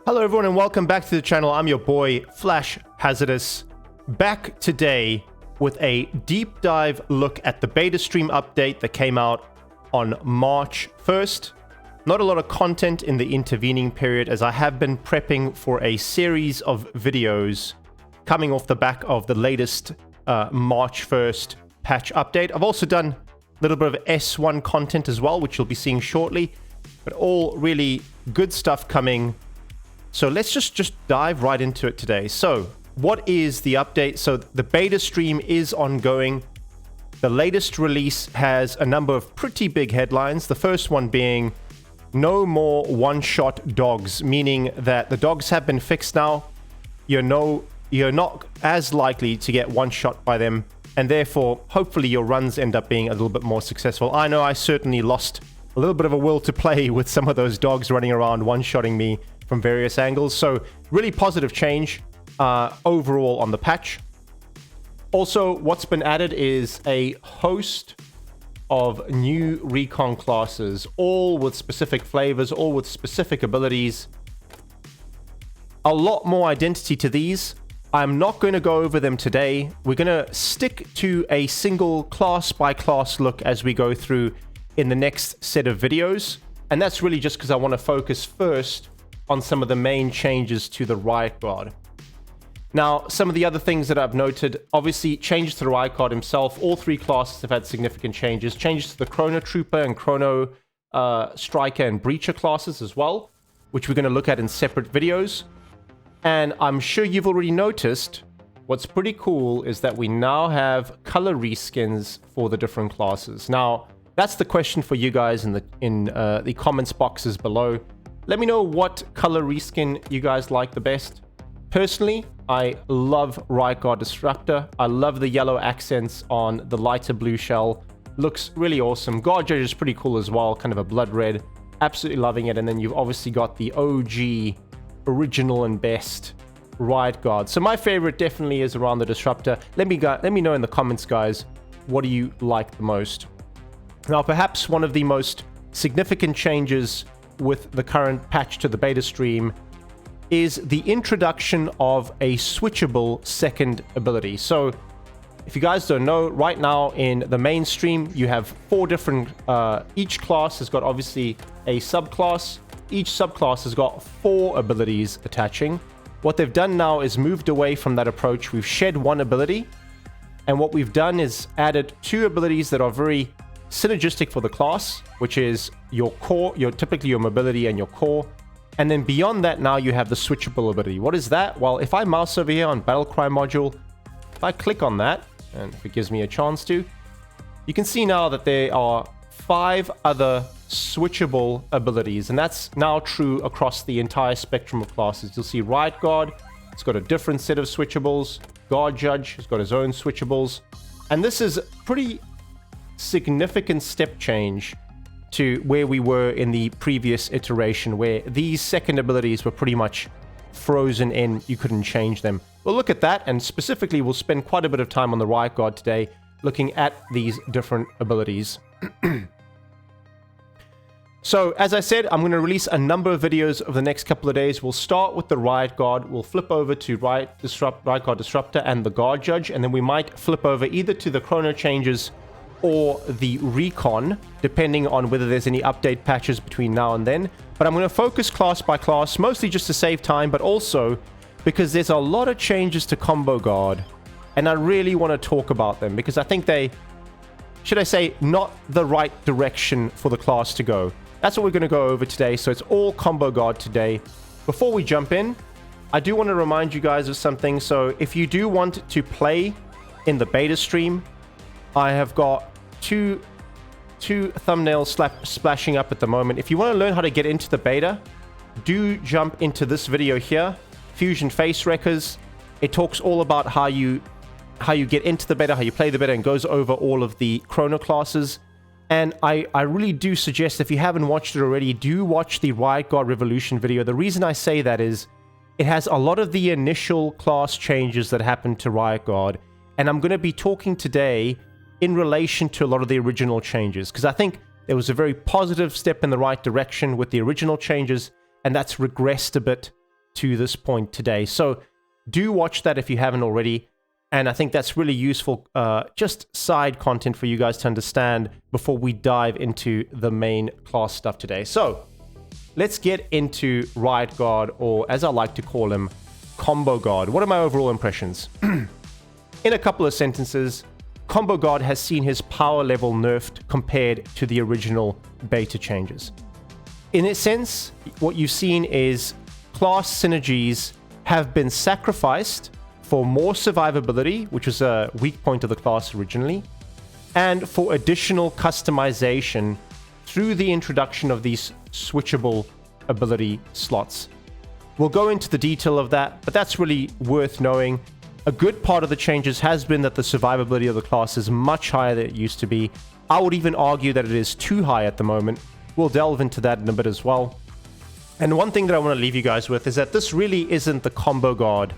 Hello everyone and welcome back to the channel. I'm your boy Flash Hazardous, back today with a deep dive look at the beta stream update that came out on March 1st. Not a lot of content in the intervening period as I have been prepping for a series of videos coming off the back of the latest March 1st patch update. I've also done a little bit of S1 content as well, which you'll be seeing shortly, but all really good stuff coming. So let's just dive right into it today. So what is the update? So the beta stream is ongoing. The latest release has a number of pretty big headlines. The first one being no more one-shot dogs, meaning that the dogs have been fixed now. You're not as likely to get one-shot by them, and therefore hopefully your runs end up being a little bit more successful. I know I certainly lost a little bit of a will to play with some of those dogs running around one-shotting me from various angles. So really positive change overall on the patch. Also, what's been added is a host of new Recon classes, all with specific flavors, all with specific abilities. A lot more identity to these. I'm not going to go over them today. We're going to stick to a single class by class look as we go through in the next set of videos. And that's really just because I want to focus first on some of the main changes to the Riotguard. Now, some of the other things that I've noted, obviously changes to the Riotguard himself. All three classes have had significant changes. Changes to the Chrono Trooper and Chrono Striker and Breacher classes as well, which we're going to look at in separate videos. And I'm sure you've already noticed, what's pretty cool is that we now have color reskins for the different classes. Now, that's the question for you guys in the comments boxes below. Let me know what color reskin you guys like the best. Personally, I love Riotguard Disruptor. I love the yellow accents on the lighter blue shell. Looks really awesome. Guard Judge is pretty cool as well, kind of a blood red. Absolutely loving it. And then you've obviously got the OG, original and best Riotguard. So my favorite definitely is around the Disruptor. Let me know in the comments, guys, what do you like the most? Now, perhaps one of the most significant changes with the current patch to the beta stream is the introduction of a switchable second ability. So if you guys don't know, right now in the mainstream, you have 4 different, each class has got obviously a subclass. Each subclass has got 4 abilities attaching. What they've done now is moved away from that approach. We've shed 1 ability, and what we've done is added 2 abilities that are very synergistic for the class, which is your core, typically your mobility and your core. And then beyond that, now you have the switchable ability. What is that? Well, if I mouse over here on BattleCry Module, if I click on that, and if it gives me a chance to, you can see now that there are 5 other switchable abilities, and that's now true across the entire spectrum of classes. You'll see Riotguard, it's got a different set of switchables. Guard Judge has got his own switchables. And this is pretty significant step change to where we were in the previous iteration, where these second abilities were pretty much frozen in. You couldn't change them. We'll look at that, and specifically we'll spend quite a bit of time on the Riotguard today looking at these different abilities. So as I said, I'm going to release a number of videos over the next couple of days. We'll start with the Riotguard, we'll flip over to Riotguard Disruptor and the Guard Judge, and then we might flip over either to the Chrono changes or the Recon, depending on whether there's any update patches between now and then. But I'm going to focus class by class, mostly just to save time, but also because there's a lot of changes to Comboguard, and I really want to talk about them because I think they, should I say, not the right direction for the class to go. That's what we're going to go over today, so it's all Comboguard today. Before we jump in, I do want to remind you guys of something. So if you do want to play in the beta stream, I have got two thumbnails splashing up at the moment. If you want to learn how to get into the beta, do jump into this video here, Fusion Face Wreckers. It talks all about how you get into the beta, how you play the beta, and goes over all of the Chrono classes. And I really do suggest, if you haven't watched it already, do watch the Riotguard Revolution video. The reason I say that is it has a lot of the initial class changes that happened to Riotguard, and I'm going to be talking today in relation to a lot of the original changes, because I think there was a very positive step in the right direction with the original changes, and that's regressed a bit to this point today. So do watch that if you haven't already. And I think that's really useful, just side content for you guys to understand before we dive into the main class stuff today. So let's get into Riotguard, or as I like to call him, Comboguard. What are my overall impressions? In a couple of sentences, Comboguard has seen his power level nerfed compared to the original beta changes. In a sense, what you've seen is class synergies have been sacrificed for more survivability, which was a weak point of the class originally, and for additional customization through the introduction of these switchable ability slots. We'll go into the detail of that, but that's really worth knowing. A good part of the changes has been that the survivability of the class is much higher than it used to be. I would even argue that it is too high at the moment. We'll delve into that in a bit as well. And one thing that I want to leave you guys with is that this really isn't the Comboguard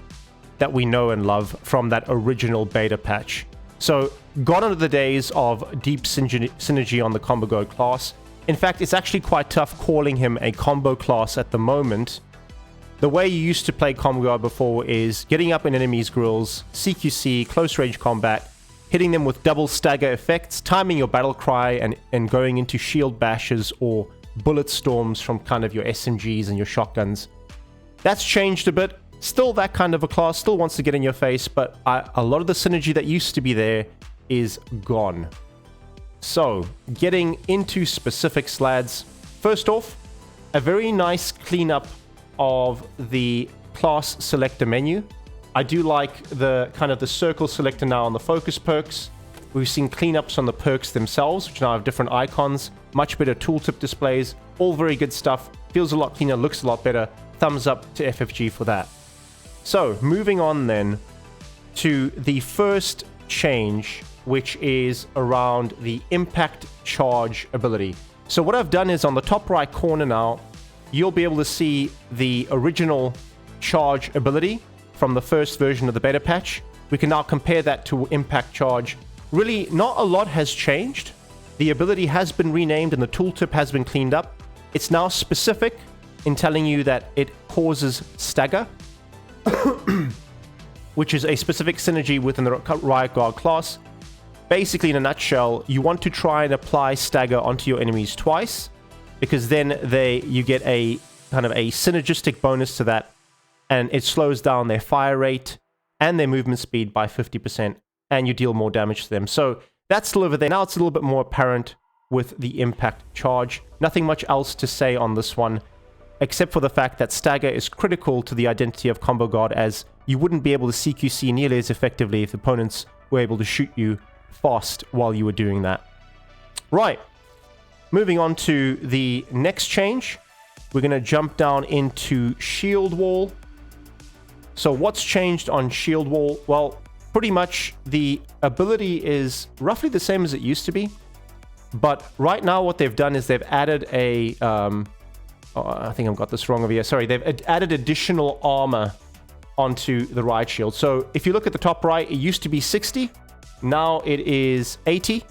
that we know and love from that original beta patch. So, gone are the days of deep synergy on the Comboguard class. In fact, it's actually quite tough calling him a combo class at the moment. The way you used to play Comboguard before is getting up in enemies' grills, CQC, close range combat, hitting them with double stagger effects, timing your BattleCry, and going into shield bashes or bullet storms from kind of your SMGs and your shotguns. That's changed a bit. Still that kind of a class, still wants to get in your face, but a lot of the synergy that used to be there is gone. So, getting into specifics, lads. First off, a very nice cleanup of the class selector menu. I do like the kind of the circle selector now on the focus perks. We've seen cleanups on the perks themselves, which now have different icons, much better tooltip displays, all very good stuff. Feels a lot cleaner, looks a lot better. Thumbs up to FFG for that. So, moving on then to the first change, which is around the impact charge ability. So what I've done is on the top right corner now, you'll be able to see the original charge ability from the first version of the beta patch. We can now compare that to impact charge. Really, not a lot has changed. The ability has been renamed and the tooltip has been cleaned up. It's now specific in telling you that it causes stagger, which is a specific synergy within the Riotguard class. Basically, in a nutshell, you want to try and apply stagger onto your enemies twice, because then you get a kind of a synergistic bonus to that, and it slows down their fire rate and their movement speed by 50%, and you deal more damage to them. So that's still over there. Now it's a little bit more apparent with the impact charge. Nothing much else to say on this one, except for the fact that stagger is critical to the identity of Comboguard, as you wouldn't be able to CQC nearly as effectively if opponents were able to shoot you fast while you were doing that. Right. Moving on to the next change, we're going to jump down into Shield Wall. So what's changed on Shield Wall? Well, pretty much the ability is roughly the same as it used to be. But right now what they've done is they've added a... I think I've got this wrong over here. Sorry, they've added additional armor onto the Riot Shield. So if you look at the top right, it used to be 60. Now it is 80.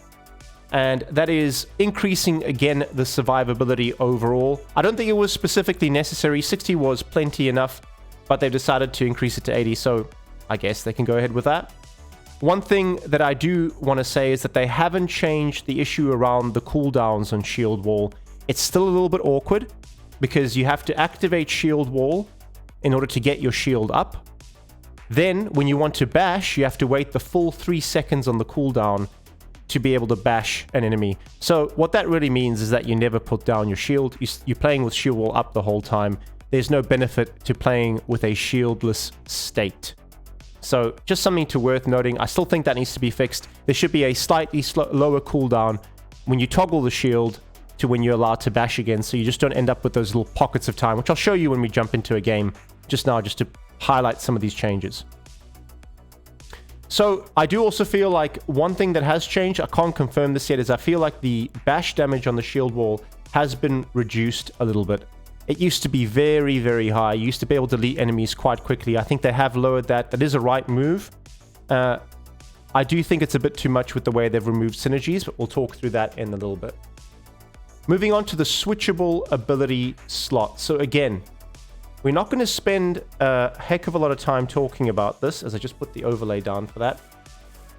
And that is increasing, again, the survivability overall. I don't think it was specifically necessary. 60 was plenty enough, but they've decided to increase it to 80. So I guess they can go ahead with that. One thing that I do want to say is that they haven't changed the issue around the cooldowns on Shield Wall. It's still a little bit awkward, because you have to activate Shield Wall in order to get your shield up. Then, when you want to bash, you have to wait the full 3 seconds on the cooldown to be able to bash an enemy. So what that really means is that you never put down your shield. You're playing with Shield Wall up the whole time. There's no benefit to playing with a shieldless state. So just something worth noting. I still think that needs to be fixed. There should be a slightly lower cooldown when you toggle the shield to when you're allowed to bash again, so you just don't end up with those little pockets of time, which I'll show you when we jump into a game just now, just to highlight some of these changes. So I do also feel like one thing that has changed, I can't confirm this yet, is I feel like the bash damage on the Shield Wall has been reduced a little bit. It used to be very, very high. You used to be able to delete enemies quite quickly. I think they have lowered that. That is a right move. I do think it's a bit too much with the way they've removed synergies, but we'll talk through that in a little bit. Moving on to the switchable ability slot. So again, We're not going to spend a heck of a lot of time talking about this, as I just put the overlay down for that,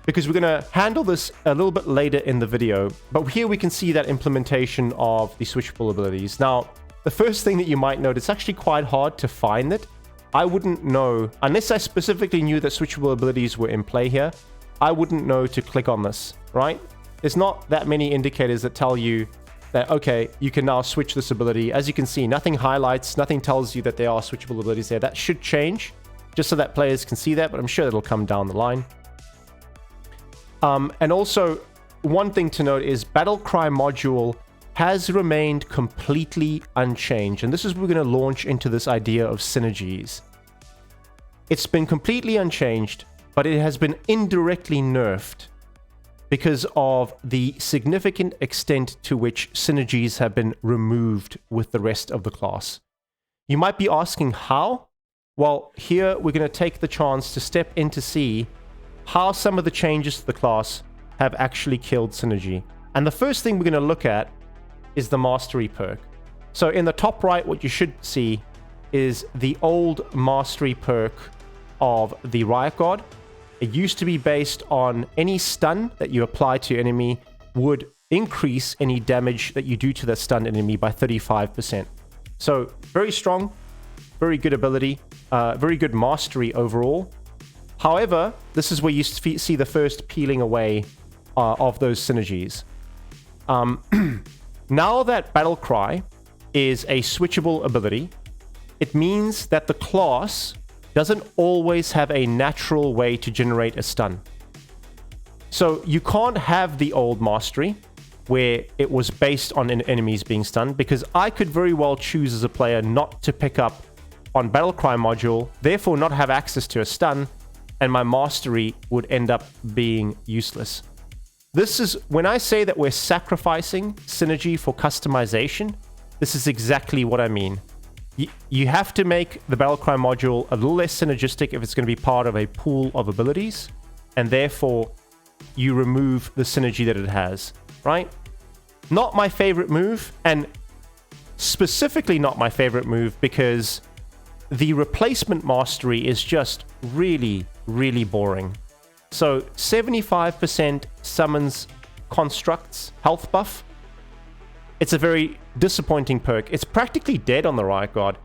because we're going to handle this a little bit later in the video. But here we can see that implementation of the switchable abilities. Now, the first thing that you might note, it's actually quite hard to find it. I wouldn't know, unless I specifically knew that switchable abilities were in play here, I wouldn't know to click on this, right? There's not that many indicators that tell you that, okay, you can now switch this ability. As you can see, nothing highlights, nothing tells you that there are switchable abilities there. That should change, just so that players can see that, but I'm sure it'll come down the line. And also, one thing to note is BattleCry Module has remained completely unchanged. And this is where we're going to launch into this idea of synergies. It's been completely unchanged, but it has been indirectly nerfed because of the significant extent to which synergies have been removed with the rest of the class. You might be asking how? Well, here we're going to take the chance to step in to see how some of the changes to the class have actually killed synergy. And the first thing we're going to look at is the Mastery perk. So in the top right, what you should see is the old Mastery perk of the Riotguard. It used to be based on any stun that you apply to enemy would increase any damage that you do to that stunned enemy by 35%. So very strong, very good ability, very good mastery overall. However, this is where you see the first peeling away of those synergies. Now that BattleCry is a switchable ability, it means that the class doesn't always have a natural way to generate a stun. So you can't have the old mastery where it was based on enemies being stunned, because I could very well choose as a player not to pick up on BattleCry Module, therefore not have access to a stun, and my mastery would end up being useless. This is, when I say that we're sacrificing synergy for customization, this is exactly what I mean. You have to make the BattleCry module a little less synergistic if it's going to be part of a pool of abilities, and therefore you remove the synergy that it has, right? Not my favorite move, and specifically not my favorite move because the replacement mastery is just really, really boring. So 75% summons constructs health buff. It's a very disappointing perk. It's practically dead on the Riotguard.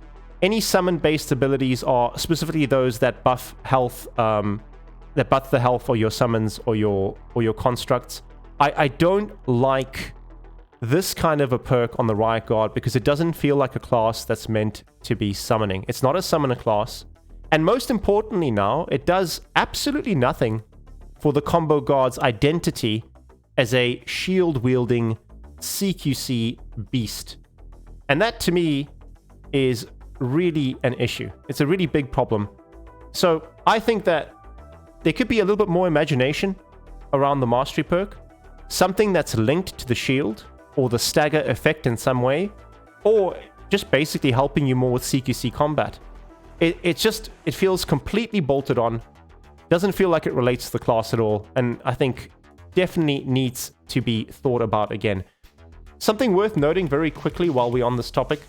Any summon-based abilities are specifically those that buff health, that buff the health or your summons or your constructs. I don't like this kind of a perk on the Riotguard because it doesn't feel like a class that's meant to be summoning. It's not a summoner class. And most importantly now, it does absolutely nothing for the Comboguard's identity as a shield-wielding CQC beast. And that, to me, is really an issue. It's a really big problem. So I think that there could be a little bit more imagination around the Mastery perk. Something that's linked to the shield or the stagger effect in some way, or just basically helping you more with CQC combat. It feels completely bolted on. Doesn't feel like it relates to the class at all, and I think definitely needs to be thought about again. Something worth noting very quickly while we're on this topic,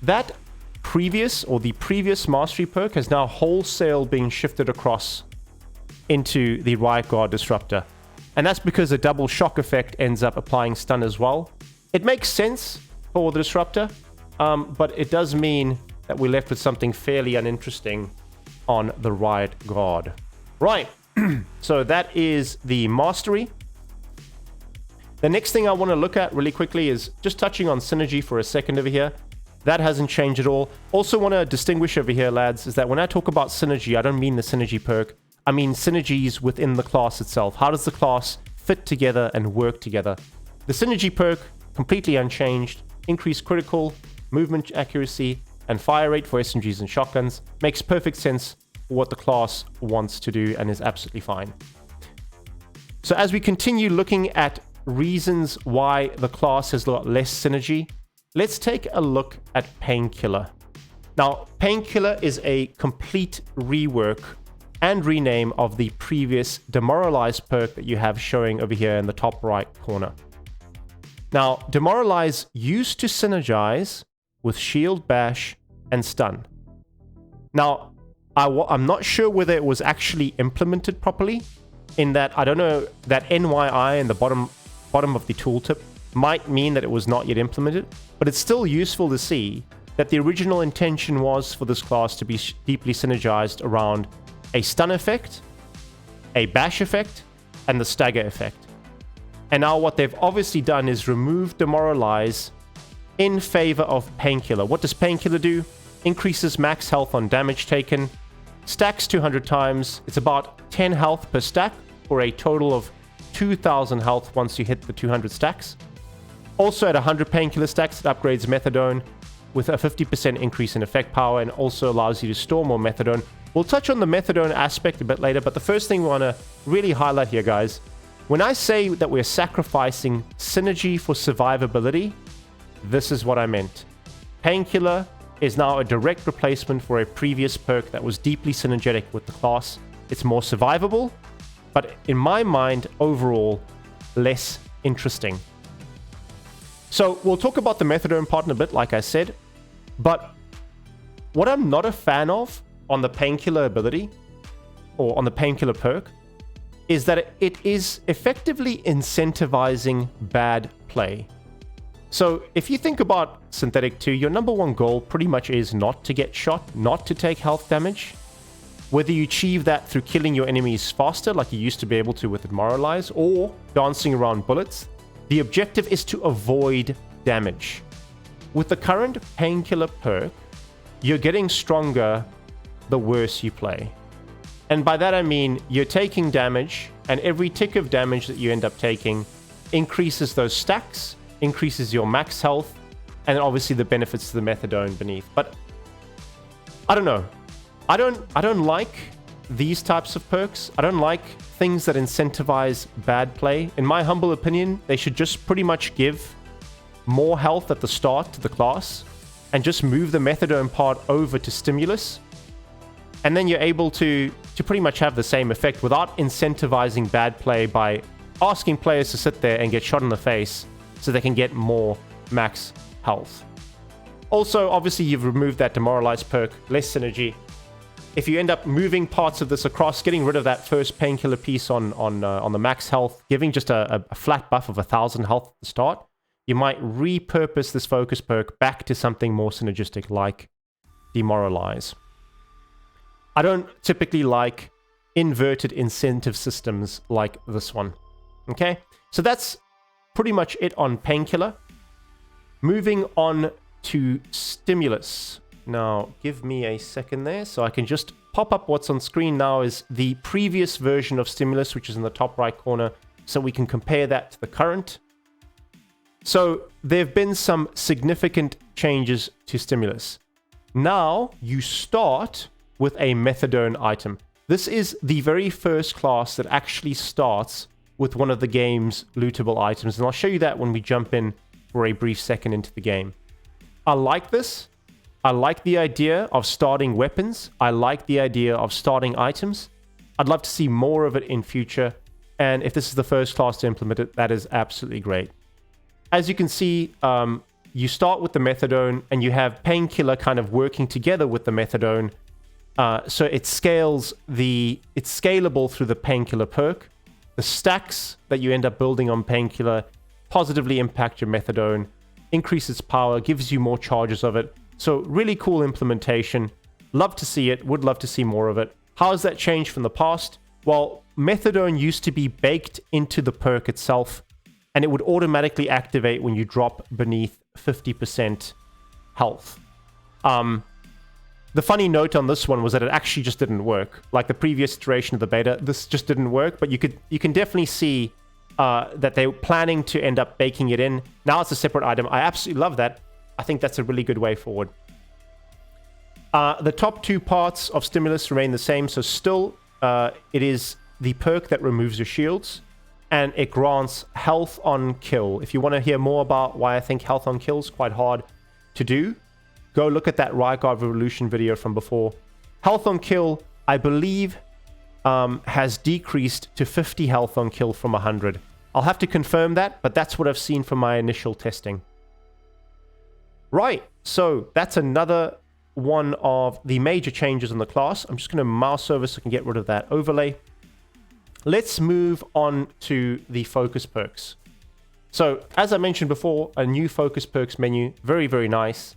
that the previous Mastery perk has now wholesale being shifted across into the Riotguard Disruptor. And that's because a double shock effect ends up applying stun as well. It makes sense for the Disruptor, but it does mean that we're left with something fairly uninteresting on the Riotguard. Right, so that is the Mastery. The next thing I want to look at really quickly is just touching on synergy for a second over here. That hasn't changed at all. Also want to distinguish over here, lads, is that when I talk about synergy, I don't mean the synergy perk. I mean synergies within the class itself. How does the class fit together and work together? The synergy perk, completely unchanged. Increased critical, movement accuracy, and fire rate for SMGs and shotguns. Makes perfect sense for what the class wants to do and is absolutely fine. So as we continue looking at reasons why the class has got less synergy, let's take a look at Painkiller. Now, Painkiller is a complete rework and rename of the previous Demoralize perk that you have showing over here in the top right corner. Now, Demoralize used to synergize with Shield Bash and Stun. Now, I'm not sure whether it was actually implemented properly, in that I don't know, that NYI in the bottom of the tooltip might mean that it was not yet implemented, but it's still useful to see that the original intention was for this class to be deeply synergized around a stun effect, a bash effect, and the stagger effect. And now what they've obviously done is remove Demoralize in favor of Painkiller. What does Painkiller do? Increases max health on damage taken, stacks 200 times. It's about 10 health per stack, for a total of 2,000 health once you hit the 200 stacks. Also at 100 Painkiller stacks, it upgrades Methadone with a 50% increase in effect power, and also allows you to store more Methadone. We'll touch on the Methadone aspect a bit later, but the first thing we want to really highlight here, guys, when I say that we're sacrificing synergy for survivability, this is what I meant. Painkiller is now a direct replacement for a previous perk that was deeply synergetic with the class. It's more survivable, but in my mind, overall, less interesting. So we'll talk about the Methadone part in a bit, like I said, but what I'm not a fan of on the Painkiller ability, or on the Painkiller perk, is that it is effectively incentivizing bad play. So if you think about Synthetik 2, your number one goal pretty much is not to get shot, not to take health damage. Whether you achieve that through killing your enemies faster, like you used to be able to with Demoralize, or dancing around bullets, the objective is to avoid damage. With the current Painkiller perk, you're getting stronger the worse you play. And by that I mean you're taking damage, and every tick of damage that you end up taking increases those stacks, increases your max health, and obviously the benefits to the Methadone beneath. But I don't know. I don't like these types of perks. I don't like things that incentivize bad play. In my humble opinion, they should just pretty much give more health at the start to the class and just move the Methadone part over to Stimulus. And then you're able to pretty much have the same effect without incentivizing bad play by asking players to sit there and get shot in the face so they can get more max health. Also, obviously, you've removed that Demoralize perk, less synergy. If you end up moving parts of this across, getting rid of that first Painkiller piece on the max health, giving just a flat buff of 1,000 health at the start, you might repurpose this focus perk back to something more synergistic like Demoralize. I don't typically like inverted incentive systems like this one. Okay, so that's pretty much it on Painkiller. Moving on to Stimulus. Now, give me a second there so I can just pop up what's on screen now is the previous version of Stimulus, which is in the top right corner, so we can compare that to the current. So there have been some significant changes to Stimulus. Now you start with a Methadone item. This is the very first class that actually starts with one of the game's lootable items, and I'll show you that when we jump in for a brief second into the game. I like this. I like the idea of starting weapons. I like the idea of starting items. I'd love to see more of it in future, and if this is the first class to implement it, that is absolutely great. As you can see, you start with the Methadone, and you have Painkiller kind of working together with the Methadone, so it's scalable through the Painkiller perk. The stacks that you end up building on Painkiller positively impact your Methadone, increase its power, gives you more charges of it. So really cool implementation. Love to see it. Would love to see more of it. How has that changed from the past? Well, Methadone used to be baked into the perk itself, and it would automatically activate when you drop beneath 50% health. The funny note on this one was that it actually just didn't work. Like the previous iteration of the beta, this just didn't work, but you can definitely see that they were planning to end up baking it in. Now it's a separate item. I absolutely love that. I think that's a really good way forward. The top two parts of Stimulus remain the same. So still, it is the perk that removes your shields, and it grants health on kill. If you want to hear more about why I think health on kill is quite hard to do, go look at that Riotguard Revolution video from before. Health on kill, I believe, has decreased to 50 health on kill from 100. I'll have to confirm that, but that's what I've seen from my initial testing. Right, so that's another one of the major changes in the class. I'm just going to mouse over so I can get rid of that overlay. Let's move on to the focus perks. So, as I mentioned before, a new focus perks menu. Very, very nice.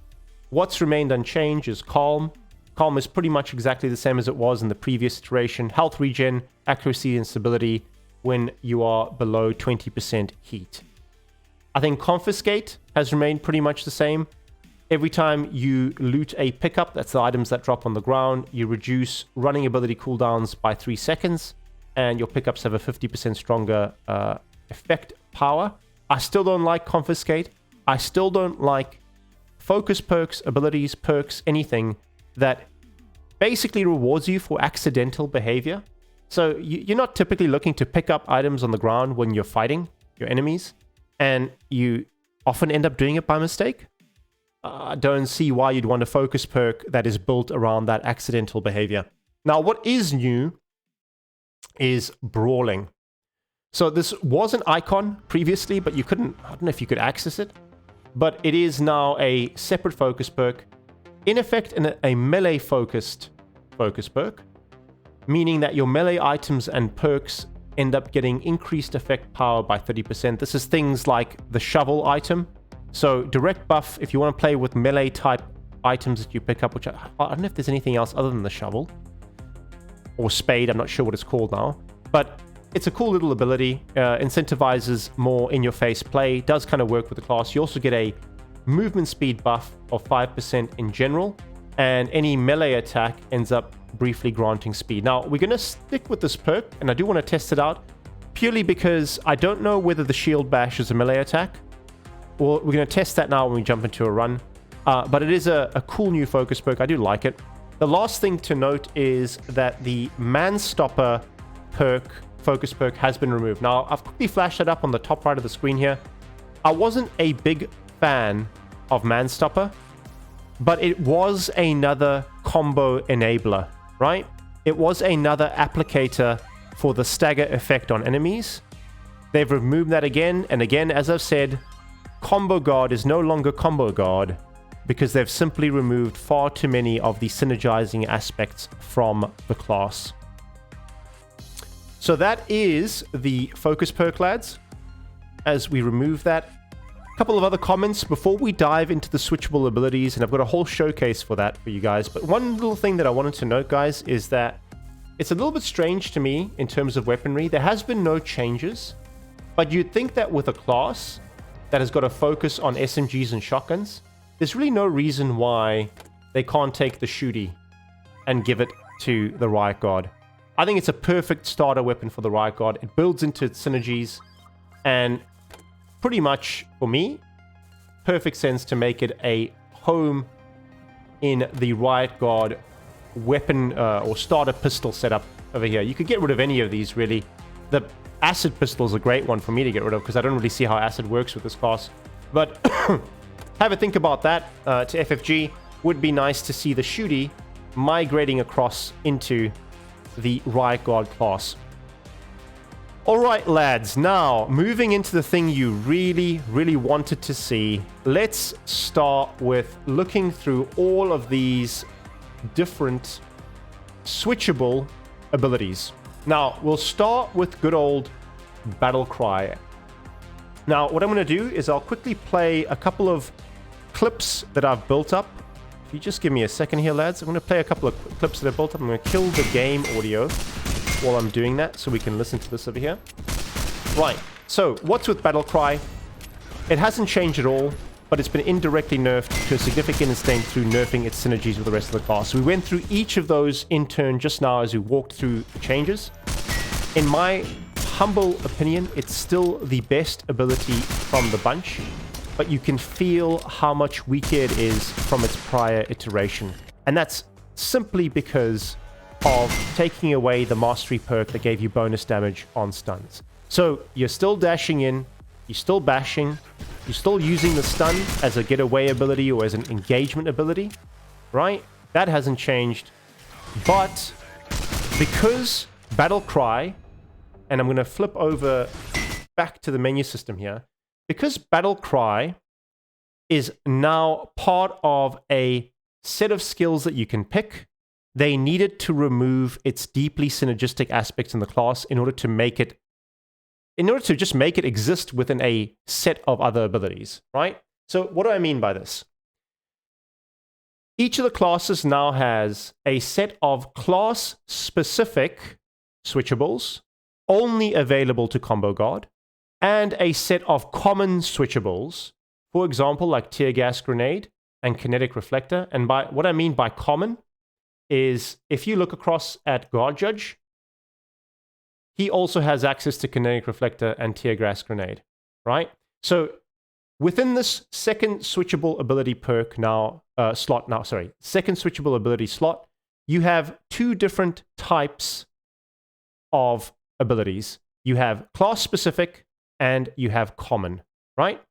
What's remained unchanged is Calm. Calm is pretty much exactly the same as it was in the previous iteration. Health regen, accuracy, and stability when you are below 20% heat. I think Confiscate has remained pretty much the same. Every time you loot a pickup, that's the items that drop on the ground, you reduce running ability cooldowns by 3 seconds, and your pickups have a 50% stronger effect power. I still don't like Confiscate. I still don't like focus perks, abilities, perks, anything that basically rewards you for accidental behavior. So you're not typically looking to pick up items on the ground when you're fighting your enemies, and you often end up doing it by mistake. I don't see why you'd want a focus perk that is built around that accidental behavior. Now, what is new is Brawling. So this was an icon previously, but you couldn't, I don't know if you could access it, but it is now a separate focus perk. In effect, a melee-focused focus perk, meaning that your melee items and perks end up getting increased effect power by 30%. This is things like the shovel item. So direct buff, if you want to play with melee type items that you pick up, which I don't know if there's anything else other than the shovel or spade. I'm not sure what it's called now, but it's a cool little ability. Incentivizes more in-your-face play. Does kind of work with the class. You also get a movement speed buff of 5% in general, and any melee attack ends up briefly granting speed. Now, we're going to stick with this perk, and I do want to test it out, purely because I don't know whether the shield bash is a melee attack. Well, we're going to test that now when we jump into a run. But it is a cool new focus perk. I do like it. The last thing to note is that the Manstopper perk, focus perk, has been removed. Now, I've quickly flashed it up on the top right of the screen here. I wasn't a big fan of Manstopper, but it was another combo enabler, right? It was another applicator for the stagger effect on enemies. They've removed that again, and again, as I've said, Comboguard is no longer Comboguard because they've simply removed far too many of the synergizing aspects from the class. So that is the focus perk, lads. As we remove that, a couple of other comments before we dive into the switchable abilities, and I've got a whole showcase for that for you guys. But one little thing that I wanted to note, guys, is that it's a little bit strange to me in terms of weaponry. There has been no changes, but you'd think that with a class that has got a focus on SMGs and shotguns, there's really no reason why they can't take the Shooty and give it to the Riotguard. I think it's a perfect starter weapon for the Riotguard. It builds into its synergies, and pretty much, for me, perfect sense to make it a home in the Riotguard weapon or starter pistol setup over here. You could get rid of any of these, really. The acid pistol is a great one for me to get rid of because I don't really see how acid works with this class. But have a think about that to FFG. Would be nice to see the Shooty migrating across into the Riotguard class. Alright, lads, now moving into the thing you really, really wanted to see. Let's start with looking through all of these different switchable abilities. Now, we'll start with good old BattleCry. Now, what I'm going to do is I'll quickly play a couple of clips that I've built up. If you just give me a second here, lads, I'm going to play a couple of clips that I've built up. I'm going to kill the game audio while I'm doing that so we can listen to this over here. Right, so what's with BattleCry? It hasn't changed at all, but it's been indirectly nerfed to a significant extent through nerfing its synergies with the rest of the class. So we went through each of those in turn just now as we walked through the changes. In my humble opinion, it's still the best ability from the bunch, but you can feel how much weaker it is from its prior iteration. And that's simply because of taking away the mastery perk that gave you bonus damage on stuns. So you're still dashing in, you're still bashing, you're still using the stun as a getaway ability or as an engagement ability, right? That hasn't changed. But because BattleCry, and I'm going to flip over back to the menu system here, because BattleCry is now part of a set of skills that you can pick. They needed to remove its deeply synergistic aspects in the class in order to just make it exist within a set of other abilities, right? So what do I mean by this? Each of the classes now has a set of class-specific switchables, only available to Comboguard, and a set of common switchables, for example, like TEARGAS GRENADE and KINETIC REFLECTOR. And by what I mean by common is if you look across at Guard Judge, he also has access to KINETIC REFLECTOR and TEARGAS GRENADE, right? So within this second switchable ability perk second switchable ability slot, you have two different types of abilities. You have class-specific and you have common, right?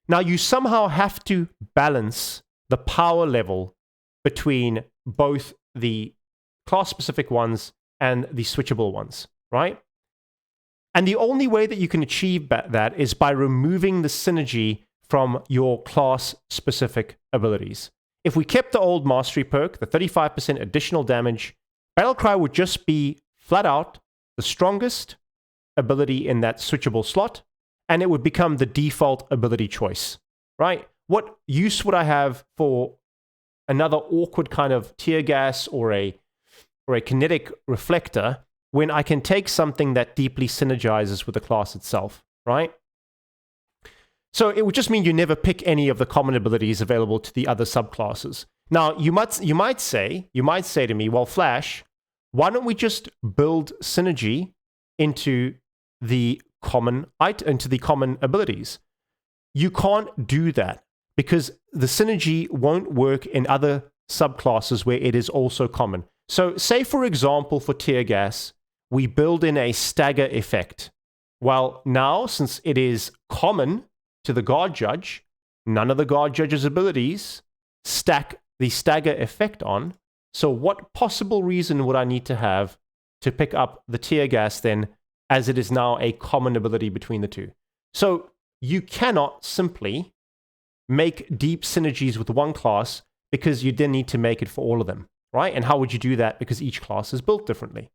Now, you somehow have to balance the power level between both the class-specific ones and the switchable ones, right? And the only way that you can achieve that is by removing the synergy from your class-specific abilities. If we kept the old Mastery perk, the 35% additional damage, BattleCry would just be flat out the strongest ability in that switchable slot, and it would become the default ability choice, right? What use would I have for another awkward kind of tear gas or a kinetic reflector when I can take something that deeply synergizes with the class itself, right? So it would just mean you never pick any of the common abilities available to the other subclasses. Now, you might say to me, well, Flash, why don't we just build synergy into the common abilities? You can't do that because the synergy won't work in other subclasses where it is also common. So say, for example, for tear gas, we build in a stagger effect. Well, now, since it is common to the Guard Judge, none of the Guard Judge's abilities stack the stagger effect on. So what possible reason would I need to have to pick up the tear gas then, as it is now a common ability between the two? So you cannot simply make deep synergies with one class because you then need to make it for all of them, right? And how would you do that? Because each class is built differently.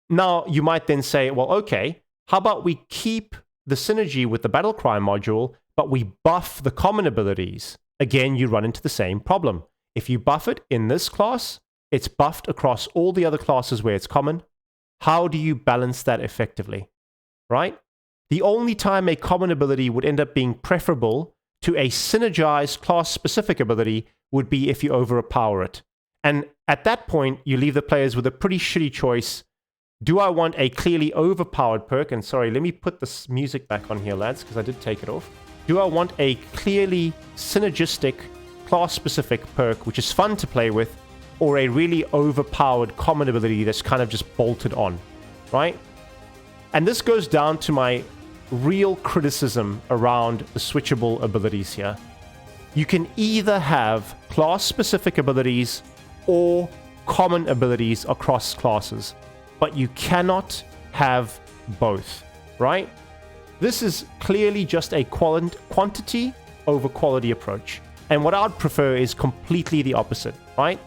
Now, you might then say, well, okay, how about we keep the synergy with the BattleCry module, but we buff the common abilities? Again, you run into the same problem. If you buff it in this class, it's buffed across all the other classes where it's common. How do you balance that effectively, right? The only time a common ability would end up being preferable to a synergized class-specific ability would be if you overpower it. And at that point, you leave the players with a pretty shitty choice. Do I want a clearly overpowered perk? And sorry, let me put this music back on here, lads, because I did take it off. Do I want a clearly synergistic class-specific perk, which is fun to play with, or a really overpowered common ability that's kind of just bolted on, right? And this goes down to my real criticism around the switchable abilities here. You can either have class-specific abilities or common abilities across classes, but you cannot have both, right? This is clearly just a quantity over quality approach. And what I'd prefer is completely the opposite, right?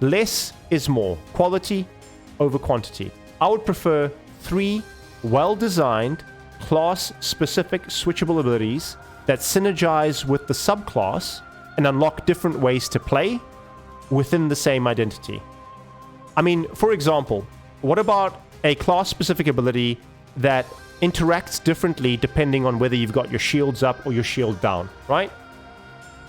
Less is more. Quality over quantity. I would prefer 3 well-designed, class-specific switchable abilities that synergize with the subclass and unlock different ways to play within the same identity. I mean, for example, what about a class-specific ability that interacts differently depending on whether you've got your shields up or your shield down, right?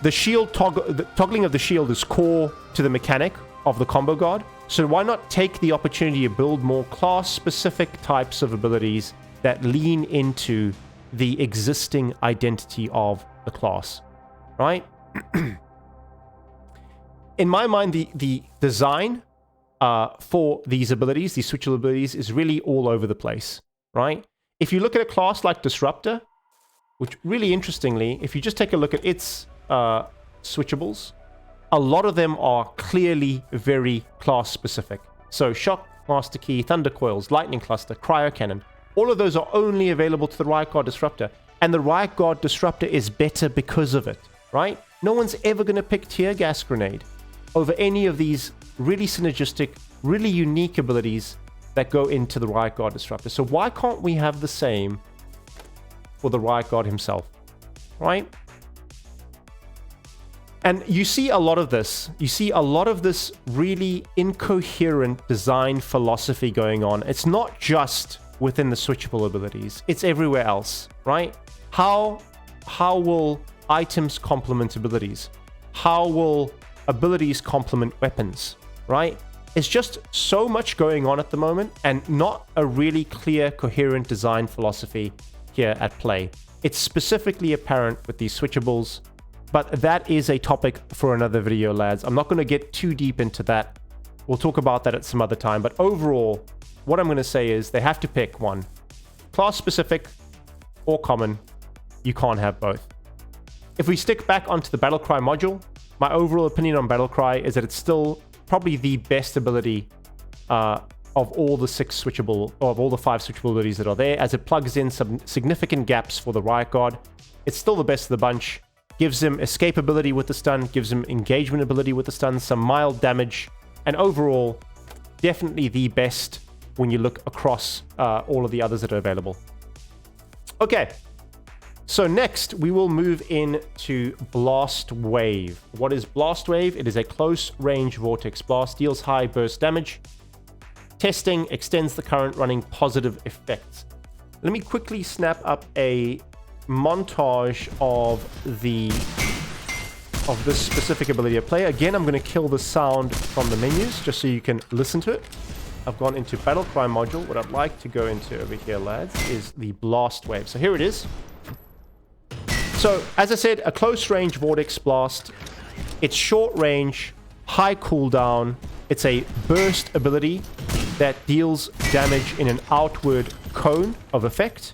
The shield toggling of the shield is core to the mechanic of the Comboguard, so why not take the opportunity to build more class-specific types of abilities that lean into the existing identity of the class, right? In my mind, the design for these abilities, these switchable abilities, is really all over the place, right? If you look at a class like Disruptor, which really interestingly, if you just take a look at its switchables, a lot of them are clearly very class-specific. So Shock, Master Key, Thunder Coils, Lightning Cluster, Cryo Cannon, all of those are only available to the Riotguard Disruptor, and the Riotguard Disruptor is better because of it, right? No one's ever going to pick Tear Gas Grenade. over any of these really synergistic, really unique abilities that go into the Riotguard Disruptor. So why can't we have the same for the Riotguard himself, right? And you see a lot of this. You see a lot of this really incoherent design philosophy going on. It's not just within the switchable abilities. It's everywhere else, right? How will items complement abilities? How will abilities complement weapons, right? It's just so much going on at the moment and not a really clear, coherent design philosophy here at play. It's specifically apparent with these switchables, but that is a topic for another video, lads. I'm not going to get too deep into that. We'll talk about that at some other time. But overall, what I'm going to say is they have to pick one. Class-specific or common. You can't have both. If we stick back onto the BattleCry module, my overall opinion on BattleCry is that it's still probably the best ability of all the 5 switchable abilities that are there, as it plugs in some significant gaps for the Riotguard. It's still the best of the bunch. Gives him escape ability with the stun, gives him engagement ability with the stun, some mild damage, and overall, definitely the best when you look across all of the others that are available. Okay, so next we will move into Blast Wave. What is Blast Wave? It is a close-range vortex blast, deals high burst damage. Testing extends the current running positive effects. Let me quickly snap up a montage of this specific ability at play. Again, I'm going to kill the sound from the menus just so you can listen to it. I've gone into BattleCry module. What I'd like to go into over here, lads, is the Blast Wave. So here it is. So, as I said, a close-range vortex blast. It's short range, high cooldown. It's a burst ability that deals damage in an outward cone of effect.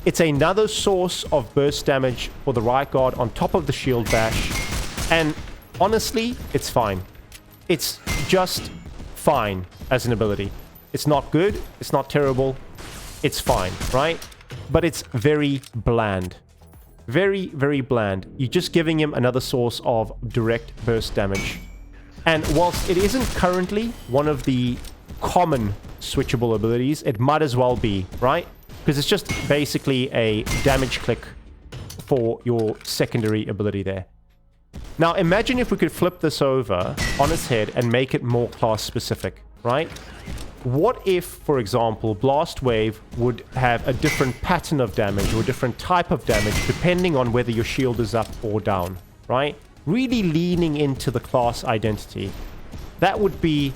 It's another source of burst damage for the Riotguard on top of the shield bash. And honestly, it's fine. It's just fine as an ability. It's not good. It's not terrible. It's fine, right? But it's very bland. Very, very bland. You're just giving him another source of direct burst damage. And whilst it isn't currently one of the common switchable abilities, it might as well be, right? Because it's just basically a damage click for your secondary ability there. Now, imagine if we could flip this over on its head and make it more class-specific, right? What if, for example, Blast Wave would have a different pattern of damage or a different type of damage depending on whether your shield is up or down, right? Really leaning into the class identity. That would be,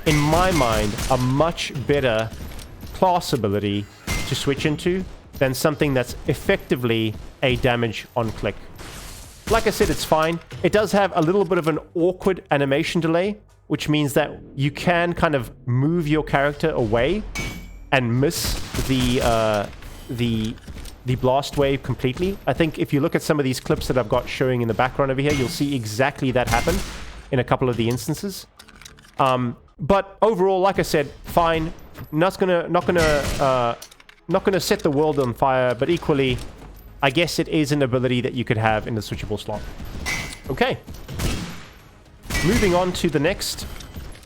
in my mind, a much better class ability to switch into than something that's effectively a damage on click. Like I said, it's fine. It does have a little bit of an awkward animation delay, which means that you can kind of move your character away and miss the Blast Wave completely. I think if you look at some of these clips that I've got showing in the background over here, you'll see exactly that happen in a couple of the instances. But overall, like I said, fine. Not gonna set the world on fire, but equally, I guess it is an ability that you could have in the switchable slot. Okay. Moving on to the next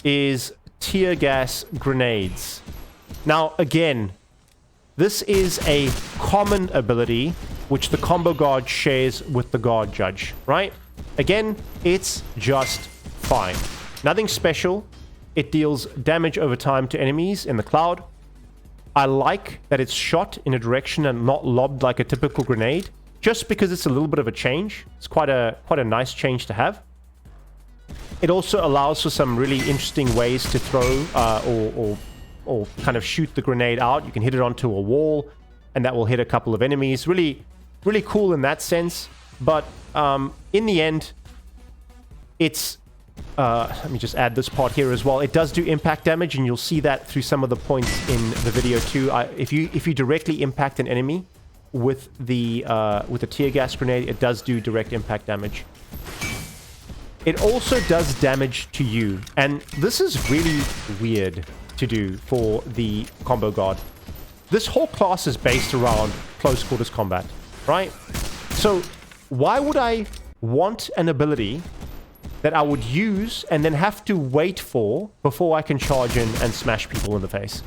is TEARGAS GRENADES. Now, again, this is a common ability which the Comboguard shares with the Guard Judge, right? Again, it's just fine. Nothing special. It deals damage over time to enemies in the cloud. I like that it's shot in a direction and not lobbed like a typical grenade, just because it's a little bit of a change. It's quite a nice change to have. It also allows for some really interesting ways to throw or kind of shoot the grenade out. You can hit it onto a wall, and that will hit a couple of enemies. Really, really cool in that sense. But in the end, it's... let me just add this part here as well. It does do impact damage, and you'll see that through some of the points in the video too. If you directly impact an enemy with the tear gas grenade, it does do direct impact damage. It also does damage to you, and this is really weird to do for the Comboguard. This whole class is based around close quarters combat, right? So why would I want an ability that I would use and then have to wait for before I can charge in and smash people in the face.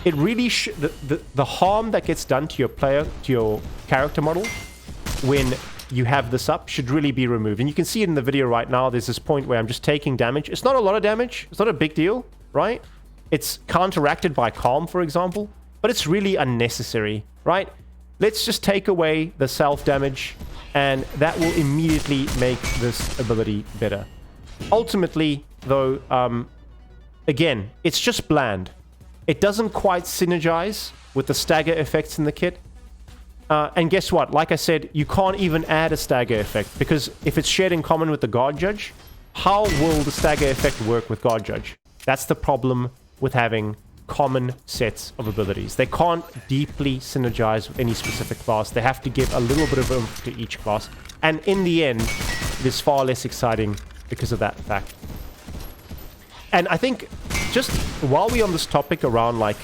It really the harm that gets done to your player, to your character model when you have this up should really be removed. And you can see it in the video right now. There's this point where I'm just taking damage. It's not a lot of damage. It's not a big deal, right? It's counteracted by Calm, for example, but it's really unnecessary, right? Let's just take away the self-damage, and that will immediately make this ability better. Ultimately, though, again, it's just bland. It doesn't quite synergize with the stagger effects in the kit. And guess what? Like I said, you can't even add a stagger effect, because if it's shared in common with the Guard Judge, how will the stagger effect work with Guard Judge? That's the problem with having common sets of abilities. They can't deeply synergize with any specific class. They have to give a little bit of oomph to each class. And in the end, it is far less exciting because of that fact. And I think just while we're on this topic around like,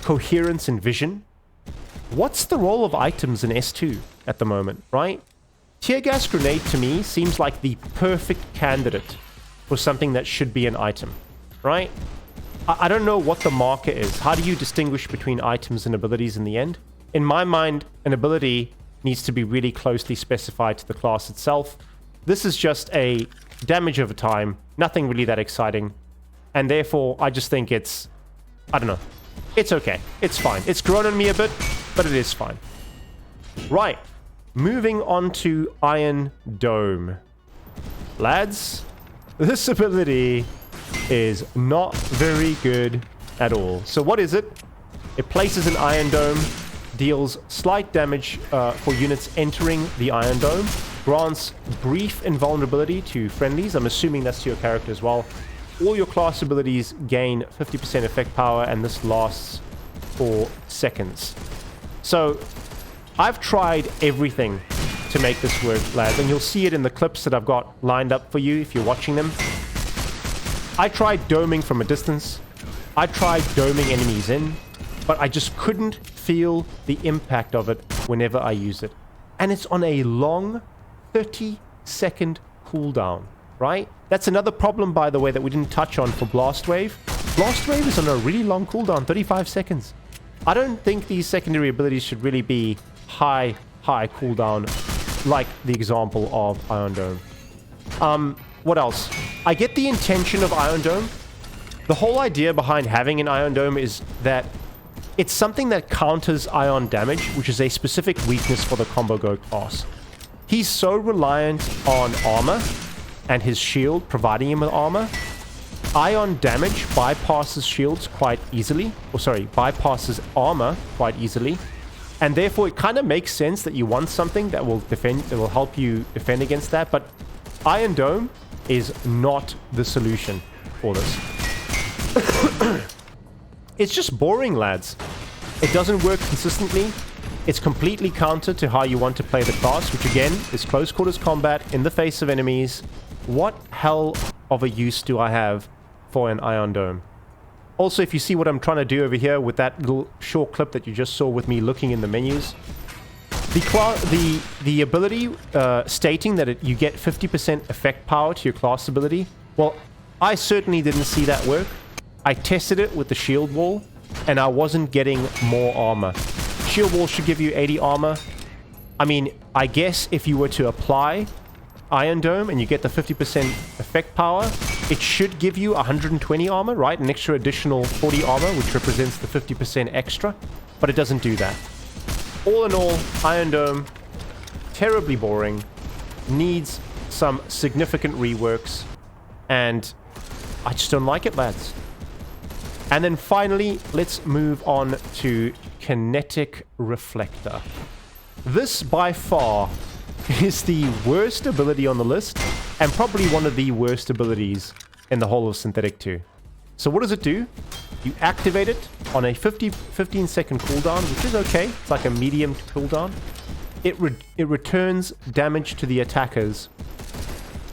coherence and vision, what's the role of items in S2 at the moment, right? Tear Gas Grenade to me seems like the perfect candidate for something that should be an item, right? I don't know what the marker is. How do you distinguish between items and abilities in the end? In my mind, an ability needs to be really closely specified to the class itself. This is just a damage over time, nothing really that exciting. And therefore, I just think it's, I don't know. It's okay. It's fine. It's grown on me a bit, but it is fine. Right. Moving on to Iron Dome. Lads, this ability is not very good at all. So what is it? It places an Iron Dome, deals slight damage for units entering the Iron Dome, grants brief invulnerability to friendlies. I'm assuming that's to your character as well. All your class abilities gain 50% effect power, and this lasts for seconds. So I've tried everything to make this work, lads, and you'll see it in the clips that I've got lined up for you if you're watching them. I tried doming from a distance. I tried doming enemies in, but I just couldn't feel the impact of it whenever I use it. And it's on a long 30-second cooldown, right? That's another problem, by the way, that we didn't touch on for Blast Wave. Blast Wave is on a really long cooldown, 35 seconds. I don't think these secondary abilities should really be high cooldown, like the example of Iron Dome. What else? I get the intention of Iron Dome. The whole idea behind having an Iron Dome is that it's something that counters ion damage, which is a specific weakness for the Comboguard class. He's so reliant on armor and his shield providing him with armor. Ion damage bypasses shields quite easily. Bypasses armor quite easily. And therefore, it kind of makes sense that you want something that will defend, that will help you defend against that. But Iron Dome is not the solution for this. It's just boring, lads. It doesn't work consistently. It's completely counter to how you want to play the class, which again is close quarters combat in the face of enemies. What hell of a use do I have for an Iron Dome? Also, if you see what I'm trying to do over here with that little short clip that you just saw with me looking in the menus, the ability stating that you get 50% effect power to your class ability, well, I certainly didn't see that work. I tested it with the shield wall, and I wasn't getting more armor. Shield wall should give you 80 armor. I mean, I guess if you were to apply Iron Dome and you get the 50% effect power, it should give you 120 armor, right? An extra additional 40 armor, which represents the 50% extra, but it doesn't do that. All in all, Iron Dome, terribly boring, needs some significant reworks, and I just don't like it, lads. And then finally, let's move on to KINETIC REFLECTOR. This, by far, is the worst ability on the list, and probably one of the worst abilities in the whole of Synthetik 2. So what does it do? You activate it on a 15-second cooldown, which is okay. It's like a medium cooldown. It returns damage to the attackers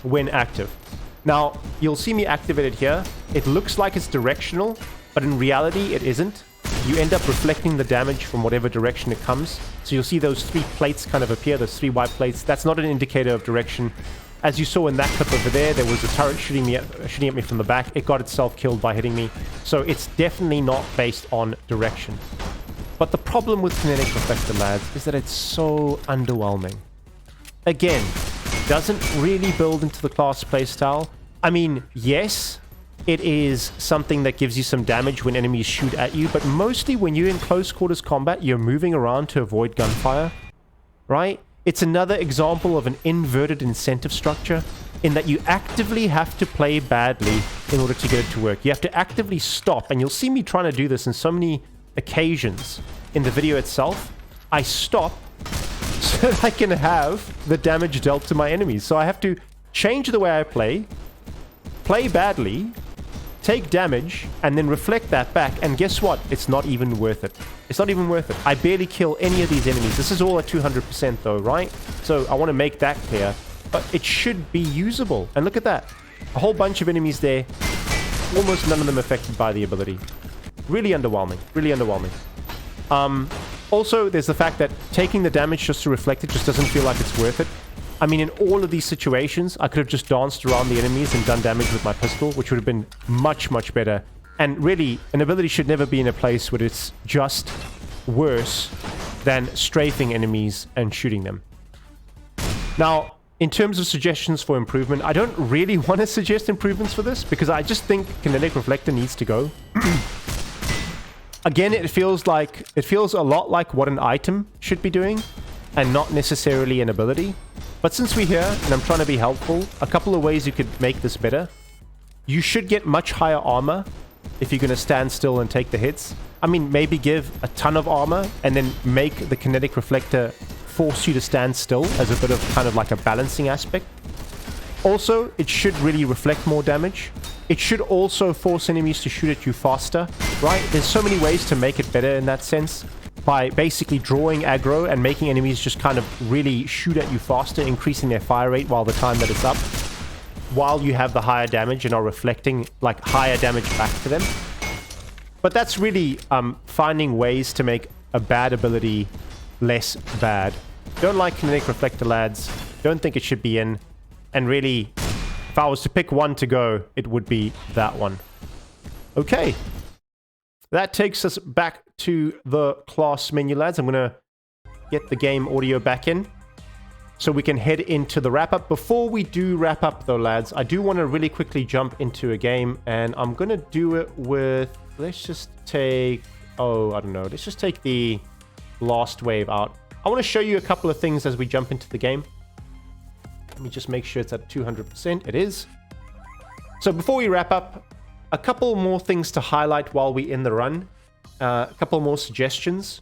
when active. Now, you'll see me activate it here. It looks like it's directional, but in reality, it isn't. You end up reflecting the damage from whatever direction it comes. So you'll see those three plates kind of appear, those three white plates. That's not an indicator of direction. As you saw in that clip over there, there was a turret shooting at me from the back. It got itself killed by hitting me. So it's definitely not based on direction. But the problem with KINETIC REFLECTOR, lads, is that it's so underwhelming. Again, doesn't really build into the class playstyle. I mean, yes, it is something that gives you some damage when enemies shoot at you, but mostly when you're in close quarters combat, you're moving around to avoid gunfire, right? It's another example of an inverted incentive structure in that you actively have to play badly in order to get it to work. You have to actively stop, and you'll see me trying to do this in so many occasions in the video itself. I stop so that I can have the damage dealt to my enemies. So I have to change the way I play badly, take damage, and then reflect that back. And guess what? It's not even worth it. It's not even worth it. I barely kill any of these enemies. This is all at 200% though, right? So I want to make that clear. But it should be usable. And look at that. A whole bunch of enemies there. Almost none of them affected by the ability. Really underwhelming. Really underwhelming. Also, there's the fact that taking the damage just to reflect it just doesn't feel like it's worth it. I mean, in all of these situations, I could have just danced around the enemies and done damage with my pistol, which would have been much, much better. And really, an ability should never be in a place where it's just worse than strafing enemies and shooting them. Now, in terms of suggestions for improvement, I don't really want to suggest improvements for this because I just think KINETIC REFLECTOR needs to go. Again, it feels a lot like what an item should be doing and not necessarily an ability. But since we're here and I'm trying to be helpful, a couple of ways you could make this better. You should get much higher armor if you're going to stand still and take the hits. I mean, maybe give a ton of armor and then make the KINETIC REFLECTOR force you to stand still as a bit of kind of like a balancing aspect. Also, it should really reflect more damage. It should also force enemies to shoot at you faster, right? There's so many ways to make it better in that sense. By basically drawing aggro and making enemies just kind of really shoot at you faster, increasing their fire rate while the time that it's up, while you have the higher damage and are reflecting like higher damage back to them. But that's really finding ways to make a bad ability less bad. Don't like KINETIC REFLECTOR, lads. Don't think it should be in. And really, if I was to pick one to go, it would be that one. Okay. That takes us back to the class menu, lads. I'm going to get the game audio back in so we can head into the wrap-up. Before we do wrap up, though, lads, I do want to really quickly jump into a game, and I'm going to do it with... Let's just take... Oh, I don't know. Let's just take the last wave out. I want to show you a couple of things as we jump into the game. Let me just make sure it's at 200%. It is. So before we wrap up, a couple more things to highlight while we're in the run. A couple more suggestions.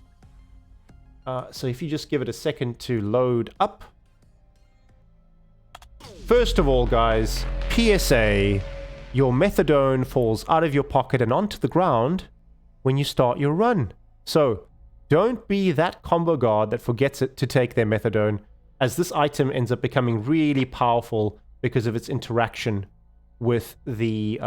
So if you just give it a second to load up. First of all, guys, PSA, your Methadone falls out of your pocket and onto the ground when you start your run. So don't be that Comboguard that forgets it to take their Methadone, as this item ends up becoming really powerful because of its interaction with the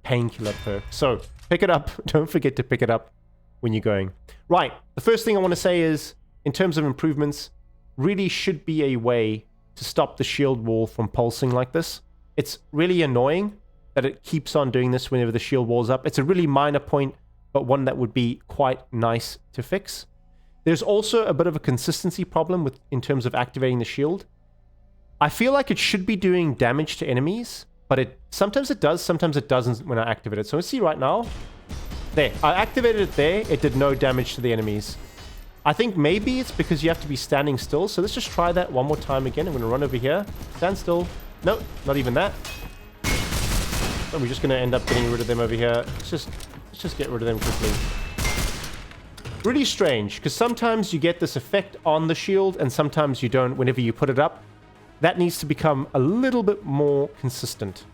Painkiller perk. So pick it up. Don't forget to pick it up when you're going. Right. The first thing I want to say is, in terms of improvements, really should be a way to stop the shield wall from pulsing like this. It's really annoying that it keeps on doing this whenever the shield wall's up. It's a really minor point, but one that would be quite nice to fix. There's also a bit of a consistency problem in terms of activating the shield. I feel like it should be doing damage to enemies, but sometimes it does, sometimes it doesn't when I activate it. So let's see right now. There, I activated it there. It did no damage to the enemies. I think maybe it's because you have to be standing still. So let's just try that one more time again. I'm going to run over here. Stand still. No, not even that. So we're just going to end up getting rid of them over here. Let's just get rid of them quickly. Really strange, because sometimes you get this effect on the shield and sometimes you don't whenever you put it up. That needs to become a little bit more consistent.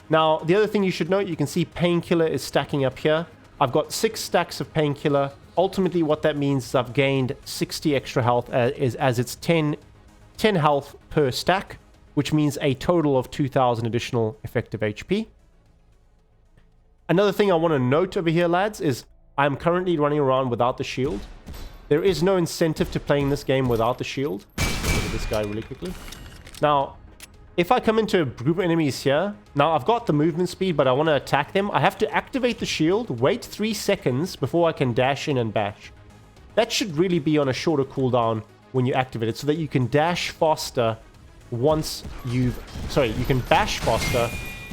Now, the other thing you should note, you can see Painkiller is stacking up here. I've got 6 stacks of Painkiller. Ultimately, what that means is I've gained 60 extra health as it's 10 health per stack, which means a total of 2,000 additional effective HP. Another thing I want to note over here, lads, is I'm currently running around without the shield. There is no incentive to playing this game without the shield. Look at this guy really quickly. Now, if I come into a group of enemies here, now I've got the movement speed, but I want to attack them. I have to activate the shield, wait 3 seconds before I can dash in and bash. That should really be on a shorter cooldown when you activate it, so that you can dash faster once you've... Sorry, you can bash faster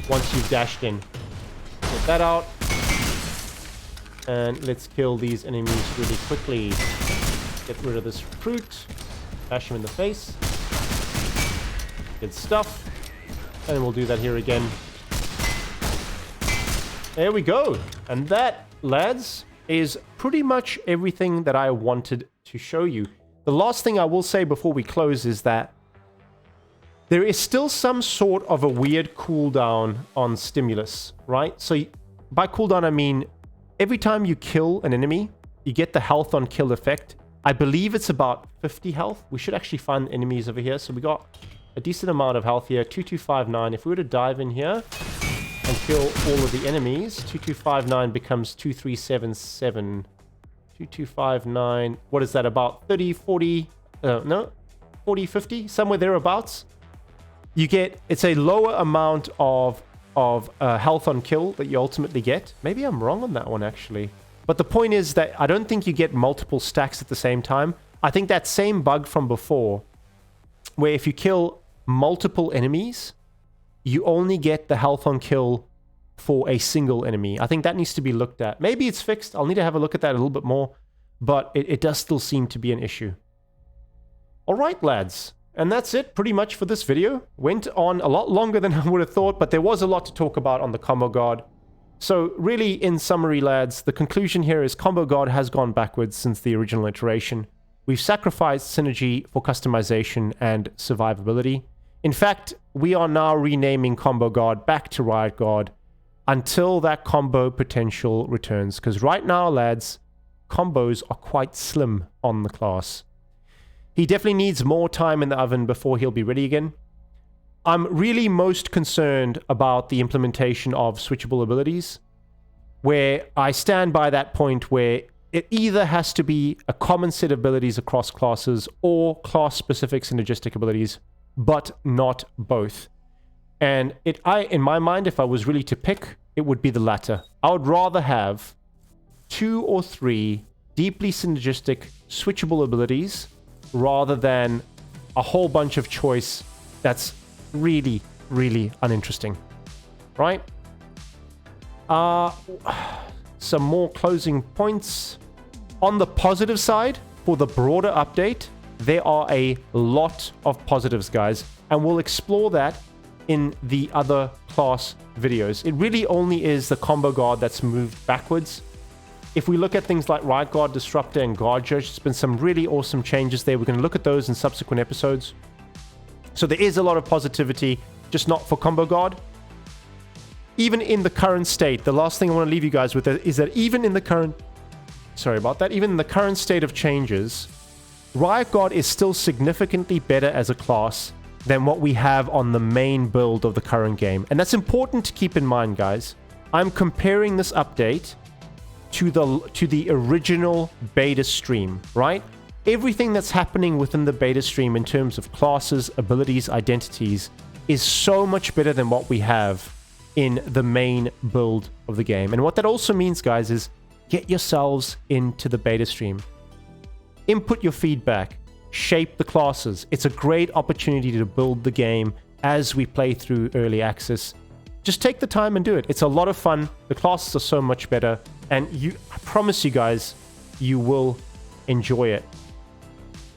once you've dashed in. Get that out. And let's kill these enemies really quickly. Get rid of this fruit. Bash him in the face. Good stuff. And we'll do that here again. There we go. And that, lads, is pretty much everything that I wanted to show you. The last thing I will say before we close is that there is still some sort of a weird cooldown on stimulus, right? So by cooldown, I mean every time you kill an enemy, you get the health on kill effect. I believe it's about 50 health. We should actually find enemies over here. So we got a decent amount of health here, 2259. If we were to dive in here and kill all of the enemies, 2259 becomes 2377. 2259, what is that, about 30, 40, no, 40, 50, somewhere thereabouts. You get, it's a lower amount of health on kill that you ultimately get. Maybe I'm wrong on that one, actually. But the point is that I don't think you get multiple stacks at the same time. I think that same bug from before, where if you kill multiple enemies, you only get the health on kill for a single enemy. I think that needs to be looked at. Maybe it's fixed. I'll need to have a look at that a little bit more. But it does still seem to be an issue. All right, lads. And that's it pretty much for this video. Went on a lot longer than I would have thought, but there was a lot to talk about on the Comboguard. So really, in summary, lads, the conclusion here is Comboguard has gone backwards since the original iteration. We've sacrificed synergy for customization and survivability. In fact, we are now renaming Comboguard back to Riotguard until that combo potential returns. Because right now, lads, combos are quite slim on the class. He definitely needs more time in the oven before he'll be ready again. I'm really most concerned about the implementation of switchable abilities, where I stand by that point where it either has to be a common set of abilities across classes or class-specific synergistic abilities, but not both. And in my mind, if I was really to pick, it would be the latter. I would rather have 2 or 3 deeply synergistic switchable abilities rather than a whole bunch of choice that's really, really uninteresting. Right? Some more closing points. On the positive side, for the broader update, there are a lot of positives, guys, and we'll explore that in the other class videos. It really only is the Comboguard that's moved backwards. If we look at things like Riotguard, Disruptor, and Guard Judge, there's been some really awesome changes there. We're going to look at those in subsequent episodes. So there is a lot of positivity, just not for Comboguard. Even in the current state, the last thing I want to leave you guys with is that even in the current... Sorry about that. Even in the current state of changes, Riotguard is still significantly better as a class than what we have on the main build of the current game. And that's important to keep in mind, guys. I'm comparing this update to the original beta stream, right? Everything that's happening within the beta stream in terms of classes, abilities, identities is so much better than what we have in the main build of the game. And what that also means, guys, is get yourselves into the beta stream. Input your feedback. Shape the classes. It's a great opportunity to build the game as we play through early access. Just take the time and do it. It's a lot of fun. The classes are so much better. And I promise you guys, you will enjoy it.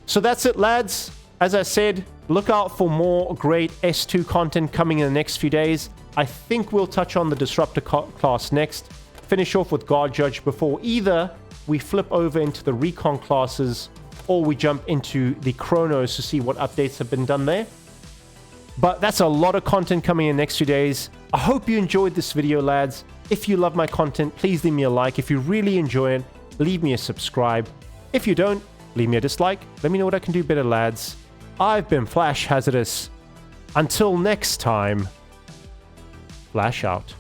So that's it, lads. As I said, look out for more great S2 content coming in the next few days. I think we'll touch on the Disruptor class next. Finish off with Guard Judge before either we flip over into the Recon classes or we jump into the Chronos to see what updates have been done there. But that's a lot of content coming in the next few days. I hope you enjoyed this video, lads. If you love my content, please leave me a like. If you really enjoy it, leave me a subscribe. If you don't, leave me a dislike. Let me know what I can do better, lads. I've been Flash Hazardous. Until next time, Flash out.